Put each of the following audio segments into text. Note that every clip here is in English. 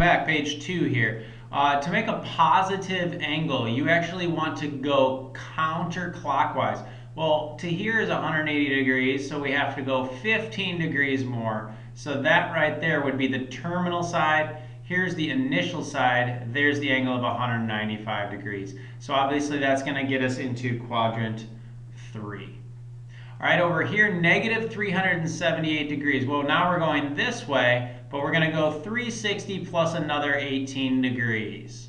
back, page 2 here. To make a positive angle, you actually want to go counterclockwise. Well, to here is 180 degrees, so we have to go 15 degrees more. So that right there would be the terminal side. Here's the initial side. There's the angle of 195 degrees. So obviously that's going to get us into quadrant 3. All right, over here, negative 378 degrees. Well, now we're going this way, but we're going to go 360 plus another 18 degrees.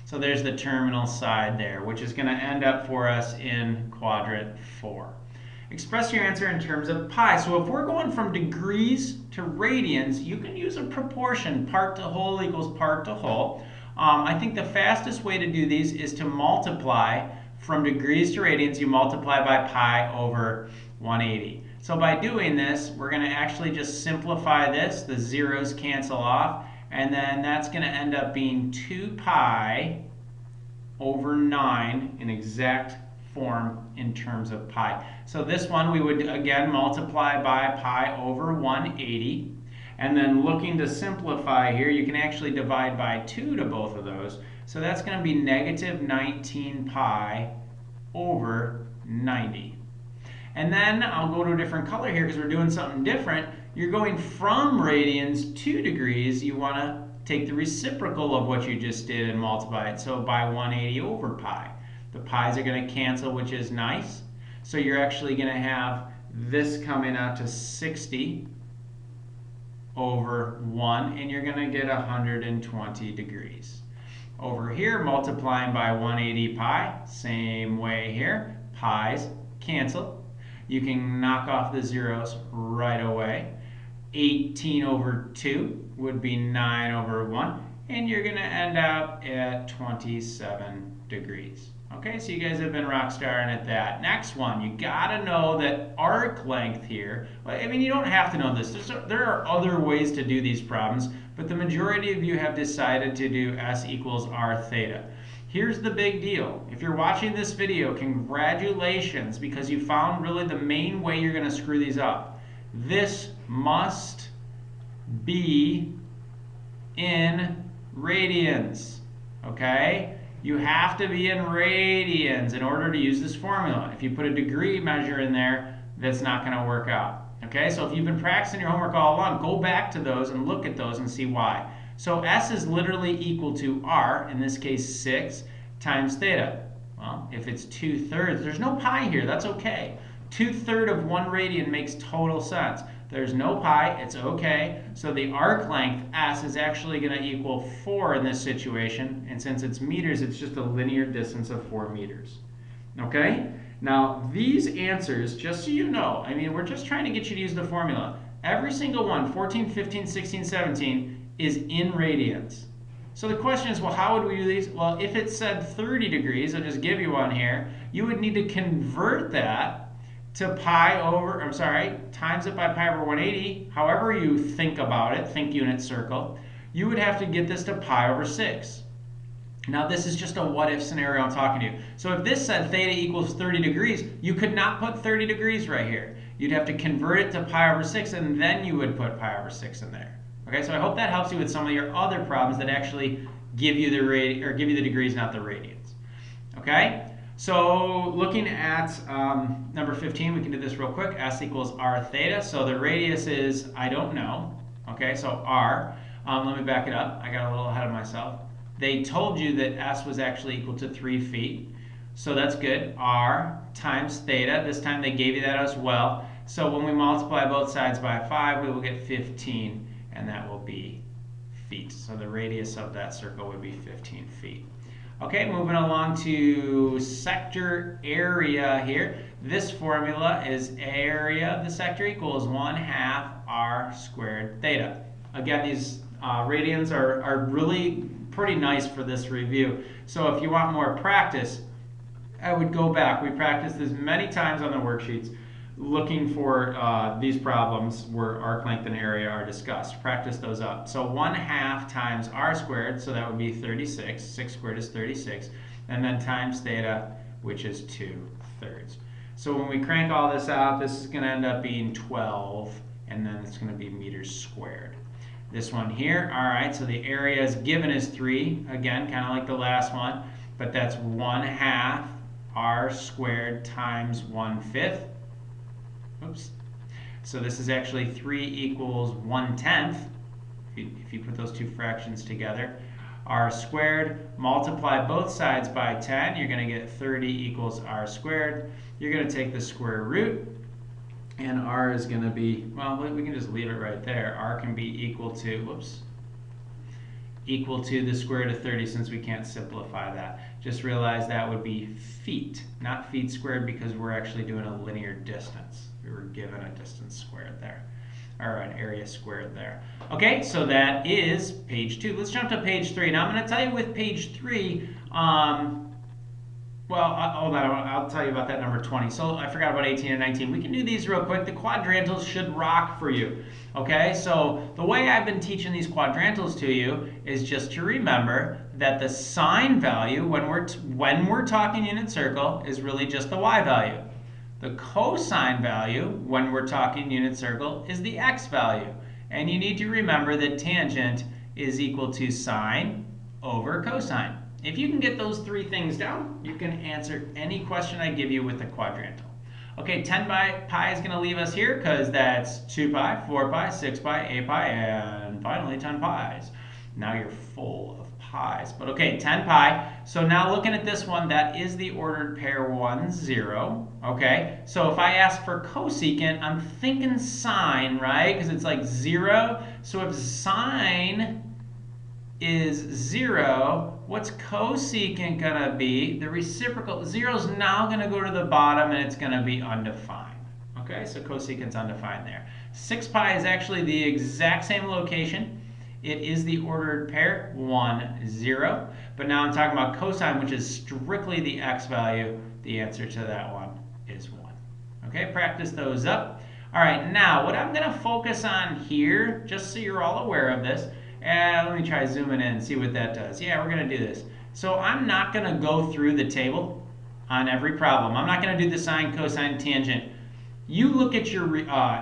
So there's the terminal side there, which is going to end up for us in quadrant 4. Express your answer in terms of pi. So if we're going from degrees to radians, you can use a proportion. Part to whole equals part to whole. I think the fastest way to do these is to multiply from degrees to radians. You multiply by pi over 180. So by doing this, we're going to actually just simplify this. The zeros cancel off. And then that's going to end up being 2 pi over 9 in exact form in terms of pi. So this one we would again multiply by pi over 180. And then looking to simplify here, you can actually divide by 2 to both of those. So that's going to be negative 19 pi over 90. And then I'll go to a different color here because we're doing something different. You're going from radians to degrees. You want to take the reciprocal of what you just did and multiply it. So by 180 over pi. The pi's are going to cancel, which is nice. So you're actually going to have this coming out to 60 over 1, and you're going to get 120 degrees. Over here, multiplying by 180 pi, same way here. Pi's cancel. You can knock off the zeros right away. 18 over 2 would be 9 over 1, and you're going to end up at 27 degrees. Okay, so you guys have been rock starring at that. Next one, you got to know that arc length here. I mean, you don't have to know this. There are other ways to do these problems, but the majority of you have decided to do S equals R theta. Here's the big deal. If you're watching this video, congratulations, because you found really the main way you're going to screw these up. This must be in radians, okay? You have to be in radians in order to use this formula. If you put a degree measure in there, that's not going to work out. Okay, so if you've been practicing your homework all along, go back to those and look at those and see why. So S is literally equal to R, in this case 6, times theta. Well, if it's 2/3, there's no pi here, that's okay. 2/3 of 1 radian makes total sense. There's no pi, it's okay. So the arc length, S, is actually going to equal 4 in this situation. And since it's meters, it's just a linear distance of 4 meters. Okay? Now, these answers, just so you know, I mean, we're just trying to get you to use the formula. Every single one, 14, 15, 16, 17, is in radians. So the question is, well, how would we do these? Well, if it said 30 degrees, I'll just give you one here, you would need to convert that to pi over, times it by pi over 180, however you think about it, think unit circle, you would have to get this to pi over 6. Now this is just a what if scenario I'm talking to you. So if this said theta equals 30 degrees, you could not put 30 degrees right here. You'd have to convert it to pi over 6, and then you would put pi over 6 in there. Okay, so I hope that helps you with some of your other problems that actually give you the degrees, not the radians. Okay? So looking at number 15, we can do this real quick. S equals R theta. So the radius is, I don't know. Okay, so R. Let me back it up. I got a little ahead of myself. They told you that S was actually equal to 3 feet. So that's good. R times theta. This time they gave you that as well. So when we multiply both sides by 5, we will get 15, and that will be feet. So the radius of that circle would be 15 feet. Okay, moving along to sector area here. This formula is area of the sector equals 1/2 R squared theta. Again, these radians are really pretty nice for this review. So if you want more practice, I would go back. We practiced this many times on the worksheets, looking for these problems where arc length and area are discussed. Practice those up. So 1/2 times R squared, so that would be 36. 6 squared is 36. And then times theta, which is 2/3. So when we crank all this out, this is going to end up being 12, and then it's going to be meters squared. This one here, all right, so the area is given as 3, again, kind of like the last one, but that's 1/2 r squared times 1/5. Oops. So this is actually 3 equals 1/10, if you put those two fractions together. R squared, multiply both sides by 10, you're going to get 30 equals r squared. You're going to take the square root, and r is going to be, well, we can just leave it right there. R can be equal to, whoops, equal to the square root of 30 since we can't simplify that. Just realize that would be feet, not feet squared, because we're actually doing a linear distance. We were given a distance squared there, or an area squared there. Okay, so that is page 2. Let's jump to page 3. Now I'm going to tell you with page 3, well, hold on, I'll tell you about that number 20. So I forgot about 18 and 19. We can do these real quick. The quadrantals should rock for you. Okay, so the way I've been teaching these quadrantals to you is just to remember that the sine value, when we're talking unit circle, is really just the y value. The cosine value, when we're talking unit circle, is the x value. And you need to remember that tangent is equal to sine over cosine. If you can get those 3 things down, you can answer any question I give you with the quadrantal. Okay, 10 pi is going to leave us here because that's 2 pi, 4 pi, 6 pi, 8 pi, and finally 10 pi's. Now you're full of pi's. But okay, 10 pi. So now looking at this one, that is the ordered pair 1, 0. Okay, so if I ask for cosecant, I'm thinking sine, right? Because it's like 0. So if sine is 0, what's cosecant going to be? The reciprocal, 0 is now going to go to the bottom and it's going to be undefined. Okay, so cosecant's undefined there. 6 pi is actually the exact same location. It is the ordered pair, 1, 0. But now I'm talking about cosine, which is strictly the x value. The answer to that one is 1. Okay, practice those up. All right, now what I'm going to focus on here, just so you're all aware of this, and let me try zooming in and see what that does. Yeah, we're going to do this. So I'm not going to go through the table on every problem. I'm not going to do the sine, cosine, tangent. You look at your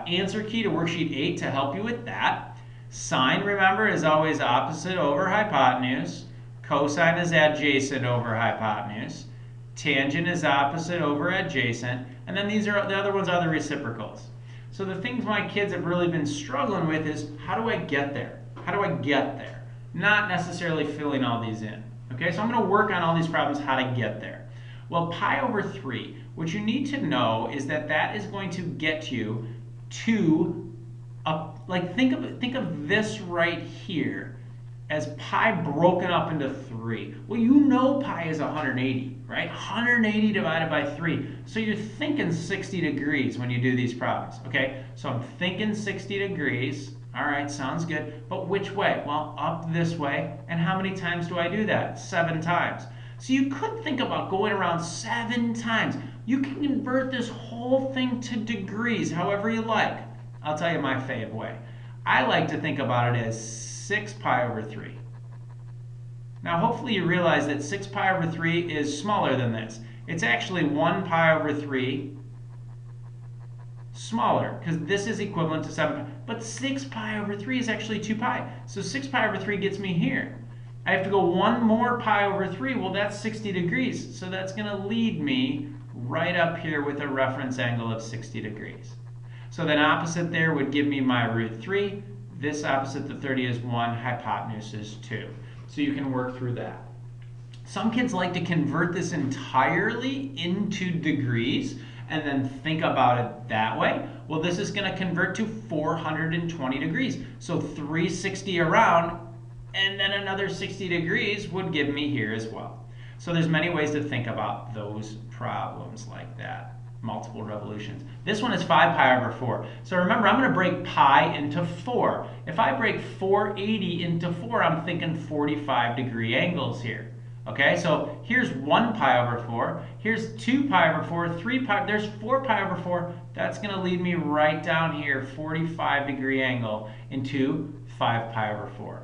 answer key to worksheet 8 to help you with that. Sine, remember, is always opposite over hypotenuse. Cosine is adjacent over hypotenuse. Tangent is opposite over adjacent. And then these are the other ones are the reciprocals. So the things my kids have really been struggling with is, how do I get there? How do I get there? Not necessarily filling all these in. Okay, so I'm going to work on all these problems, how to get there. Well, pi over 3, what you need to know is that that is going to get you to, like think of this right here as pi broken up into 3. Well, you know pi is 180, right? 180 divided by 3. So you're thinking 60 degrees when you do these problems, okay? So I'm thinking 60 degrees. All right, sounds good. But which way? Well, up this way. And how many times do I do that? 7 times. So you could think about going around 7 times. You can convert this whole thing to degrees however you like. I'll tell you my fave way. I like to think about it as 6 pi over 3. Now, hopefully you realize that 6 pi over 3 is smaller than this. It's actually 1 pi over 3 smaller, because this is equivalent to 7 pi. But 6 pi over 3 is actually 2 pi. So 6 pi over 3 gets me here. I have to go 1 more pi over 3. Well, that's 60 degrees. So that's going to lead me right up here with a reference angle of 60 degrees. So then opposite there would give me my root 3. This opposite the 30 is 1. Hypotenuse is 2. So you can work through that. Some kids like to convert this entirely into degrees and then think about it that way. Well, this is going to convert to 420 degrees. So 360 around, and then another 60 degrees would give me here as well. So there's many ways to think about those problems like that. Multiple revolutions. This one is 5 pi over 4. So remember, I'm going to break pi into 4. If I break 480 into 4, I'm thinking 45 degree angles here. Okay, so here's 1 pi over 4. Here's 2 pi over 4, 3 pi, there's 4 pi over 4. That's going to lead me right down here, 45 degree angle into 5 pi over 4.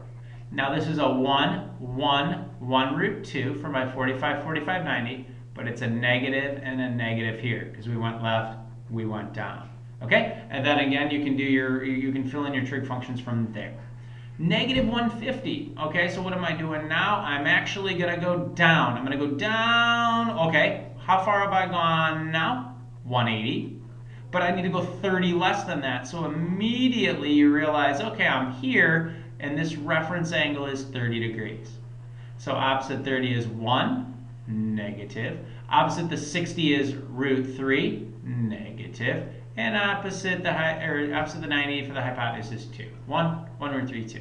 Now this is a 1 root 2 for my 45, 45, 90, but it's a negative and a negative here because we went left, we went down. Okay, and then again you can fill in your trig functions from there. Negative 150. Okay, so what am I doing now? I'm actually going to go down. I'm going to go down. Okay, how far have I gone now? 180. But I need to go 30 less than that. So immediately you realize, okay, I'm here, and this reference angle is 30 degrees. So opposite 30 is 1, negative. Opposite the 60 is root 3, negative. And opposite the 90 for the hypotenuse is 2. 1 root 3, 2.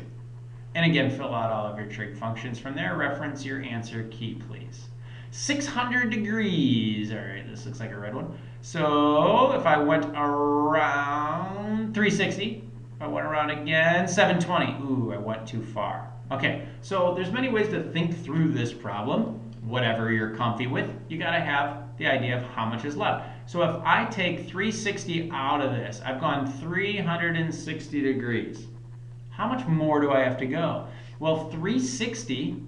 And again, fill out all of your trig functions from there. Reference your answer key, please. 600 degrees. All right, this looks like a red one. So if I went around 360, if I went around again, 720. Ooh, I went too far. Okay, so there's many ways to think through this problem. Whatever you're comfy with, you got to have the idea of how much is left. So if I take 360 out of this, I've gone 360 degrees. How much more do I have to go? Well, 360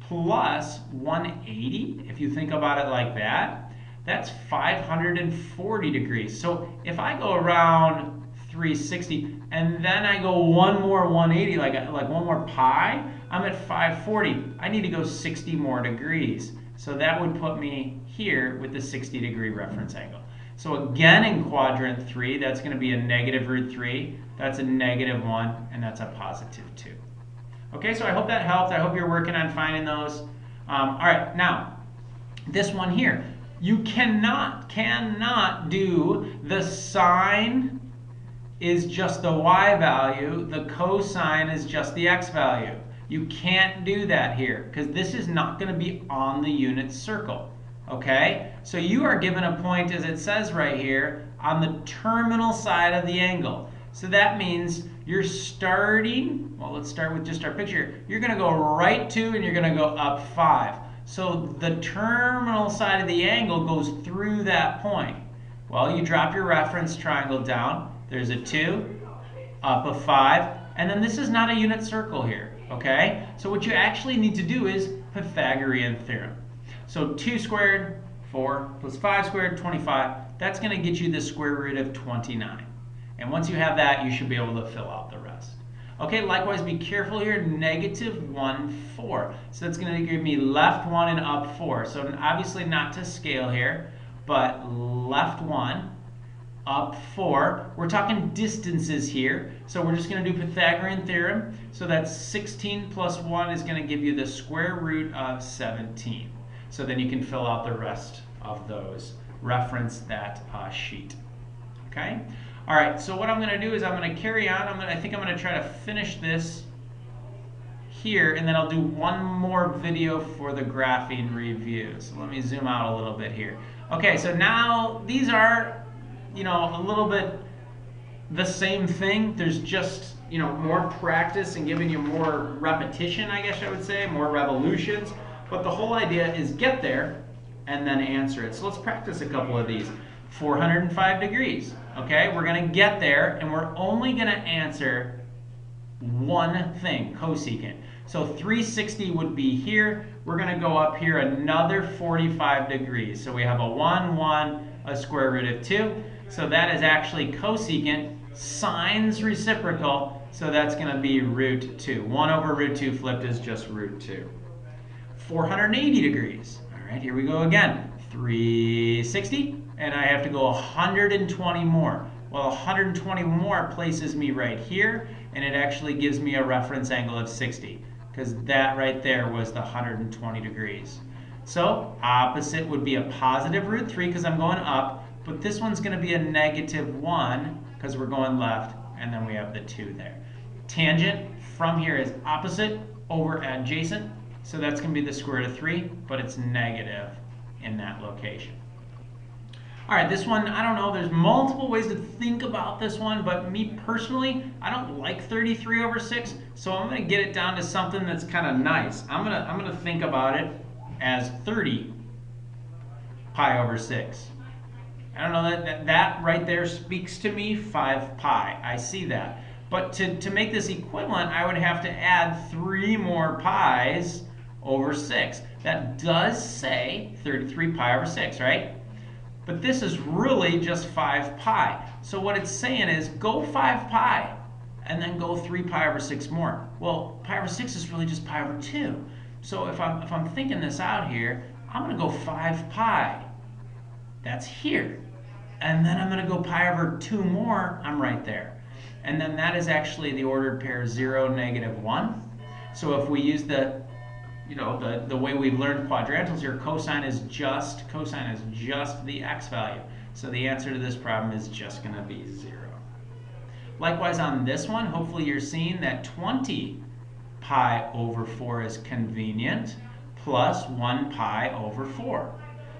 plus 180, if you think about it like that, that's 540 degrees. So if I go around 360 and then I go one more 180, like one more pi, I'm at 540. I need to go 60 more degrees. So that would put me here with the 60-degree reference angle. So again, in quadrant 3, that's going to be a negative root 3, that's a negative 1, and that's a positive 2. Okay, so I hope that helped. I hope you're working on finding those. All right, now, this one here. You cannot do the sine is just the y value, the cosine is just the x value. You can't do that here because this is not going to be on the unit circle. Okay, so you are given a point, as it says right here, on the terminal side of the angle. So that means you're starting, well, let's start with just our picture. You're going to go right 2 and you're going to go up 5. So the terminal side of the angle goes through that point. Well, you drop your reference triangle down. There's a 2, up a 5, and then this is not a unit circle here. Okay, so what you actually need to do is Pythagorean theorem. So 2 squared, 4, plus 5 squared, 25. That's going to get you the square root of 29. And once you have that, you should be able to fill out the rest. Okay, likewise, be careful here. Negative 1, 4. So that's going to give me left 1 and up 4. So obviously not to scale here, but left 1, up 4. We're talking distances here. So we're just going to do Pythagorean theorem. So that's 16 plus 1 is going to give you the square root of 17. So then you can fill out the rest of those. Reference that sheet. Okay? All right, so what I'm going to do is I'm going to carry on. I think I'm going to try to finish this here, and then I'll do one more video for the graphing review. So let me zoom out a little bit here. Okay, so now these are, a little bit the same thing. There's just, more practice and giving you more repetition, I guess I would say, more revolutions. But the whole idea is get there and then answer it. So let's practice a couple of these. 405 degrees. Okay, we're going to get there, and we're only going to answer one thing, cosecant. So 360 would be here. We're going to go up here another 45 degrees. So we have a 1, 1, a square root of 2. So that is actually cosecant. Sine's reciprocal, so that's going to be root 2. 1 over root 2 flipped is just root 2. 480 degrees. All right, here we go again. 360. And I have to go 120 more. Well, 120 more places me right here, and it actually gives me a reference angle of 60, because that right there was the 120 degrees. So opposite would be a positive root 3 because I'm going up, but this one's going to be a negative 1 because we're going left, and then we have the 2 there. Tangent from here is opposite over adjacent, so that's going to be the square root of 3, but it's negative in that location. All right, this one, I don't know, there's multiple ways to think about this one, but me personally, I don't like 33 over 6, so I'm going to get it down to something that's kind of nice. I'm going to think about it as 30 pi over 6. I don't know, that right there speaks to me, 5 pi. I see that. But to make this equivalent, I would have to add 3 more pi's over 6. That does say 33 pi over 6, right? But this is really just 5 pi. So what it's saying is go 5 pi and then go 3 pi over 6 more. Well, pi over 6 is really just pi over 2. So if I'm thinking this out here, I'm going to go 5 pi. That's here. And then I'm going to go pi over 2 more. I'm right there. And then that is actually the ordered pair 0, -1. So if we use the way we've learned quadrantals here, cosine is just the x value. So the answer to this problem is just going to be 0. Likewise on this one, hopefully you're seeing that 20 pi over 4 is convenient, plus 1 pi over 4.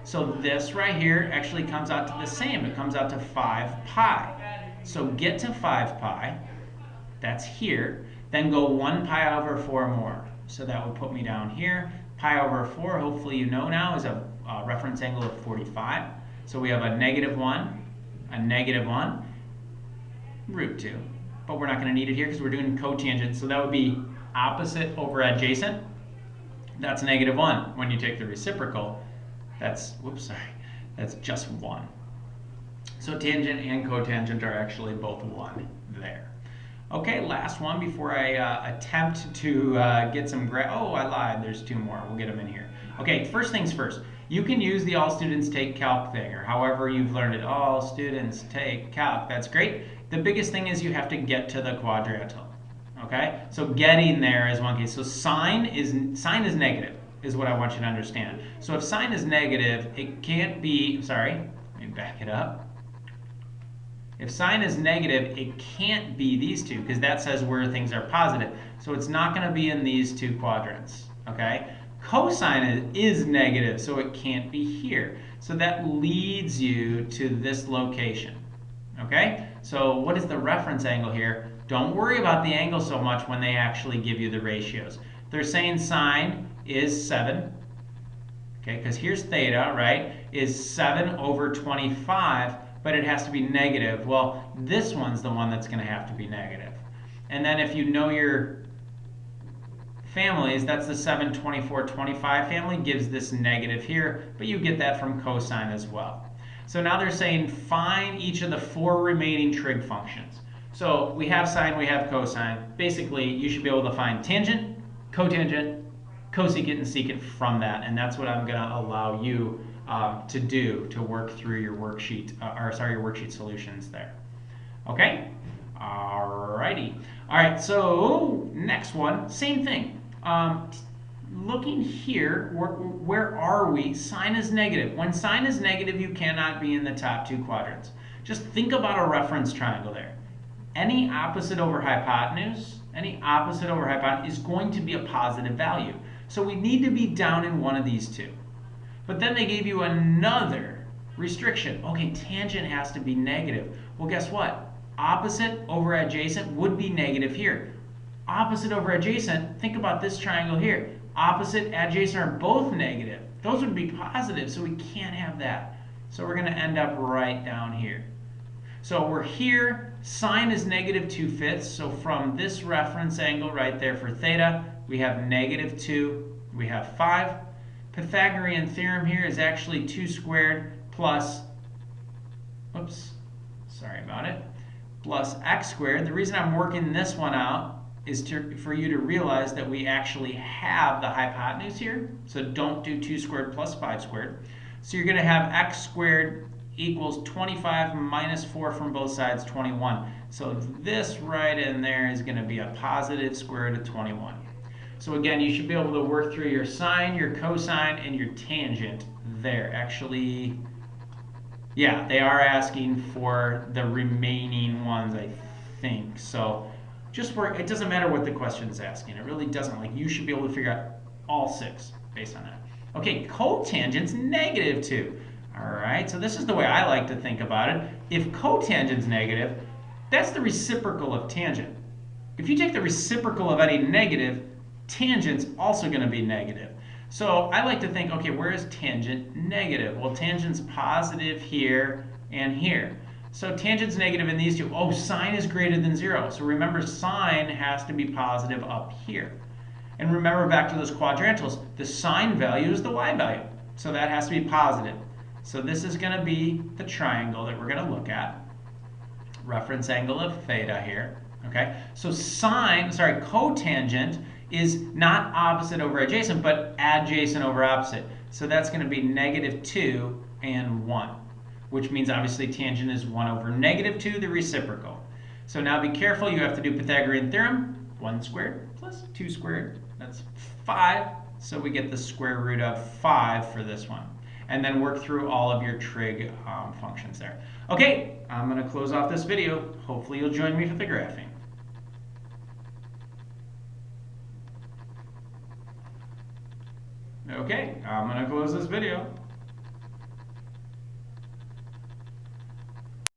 So this right here actually comes out to the same. It comes out to 5 pi. So get to 5 pi, that's here, then go 1 pi over 4 more. So that would put me down here. Pi over 4, hopefully you know now, is a reference angle of 45. So we have a -1, a -1, √2. But we're not going to need it here because we're doing cotangent. So that would be opposite over adjacent. That's -1. When you take the reciprocal, that's just 1. So tangent and cotangent are actually both 1 there. Okay, last one before I attempt to get some oh, I lied, there's 2 more. We'll get them in here. Okay, first things first. You can use the all students take calc thing, or however you've learned it. All students take calc. That's great. The biggest thing is you have to get to the quadrantal. Okay, so getting there is one case. So sine is negative, is what I want you to understand. So if sine is negative, it can't be. Sorry, let me back it up. If sine is negative, it can't be these two because that says where things are positive. So it's not going to be in these 2 quadrants. Okay. Cosine is negative, so it can't be here. So that leads you to this location. Okay? So what is the reference angle here? Don't worry about the angle so much when they actually give you the ratios. They're saying sine is 7. Okay, because here's theta, right? Is 7 over 25, but it has to be negative. Well, this one's the one that's going to have to be negative. And then if you know your families, that's the 7, 24, 25 family, gives this negative here, but you get that from cosine as well. So now they're saying find each of the 4 remaining trig functions. So we have sine, we have cosine. Basically, you should be able to find tangent, cotangent, cosecant, and secant from that, and that's what I'm going to allow you to do to work through your worksheet, your worksheet solutions there. Okay? Alrighty. All right, so next one, same thing. Looking here, where are we? Sine is negative. When sine is negative, you cannot be in the top 2 quadrants. Just think about a reference triangle there. Any opposite over hypotenuse is going to be a positive value. So we need to be down in one of these 2. But then they gave you another restriction. Okay, tangent has to be negative. Well, guess what? Opposite over adjacent would be negative here. Opposite over adjacent, think about this triangle here. Opposite, adjacent are both negative. Those would be positive, so we can't have that. So we're going to end up right down here. So we're here. Sine is -2/5. So from this reference angle right there for theta, we have -2, we have 5. Pythagorean theorem here is actually 2 squared plus, plus x squared. The reason I'm working this one out is for you to realize that we actually have the hypotenuse here. So don't do 2 squared plus 5 squared. So you're going to have x squared equals 25 minus 4 from both sides, 21. So this right in there is going to be a positive square root of 21. So again, you should be able to work through your sine, your cosine, and your tangent there. Actually, yeah, they are asking for the remaining ones, I think. So just work. It doesn't matter what the question is asking. It really doesn't. Like, you should be able to figure out all 6 based on that. Okay, cotangent's -2. All right, so this is the way I like to think about it. If cotangent's negative, that's the reciprocal of tangent. If you take the reciprocal of any negative, tangent's also going to be negative. So I like to think, okay, where is tangent negative? Well, tangent's positive here and here. So tangent's negative in these 2. Oh, sine is greater than 0. So remember, sine has to be positive up here. And remember, back to those quadrantals, the sine value is the y value. So that has to be positive. So this is going to be the triangle that we're going to look at. Reference angle of theta here. Okay, so cotangent is not opposite over adjacent, but adjacent over opposite. So that's going to be -2 and 1, which means obviously tangent is 1 over -2, the reciprocal. So now be careful, you have to do Pythagorean theorem. 1 squared plus 2 squared, that's 5. So we get the square root of 5 for this one. And then work through all of your trig functions there. Okay, I'm going to close off this video. Hopefully you'll join me for the graphing. Okay, I'm going to close this video.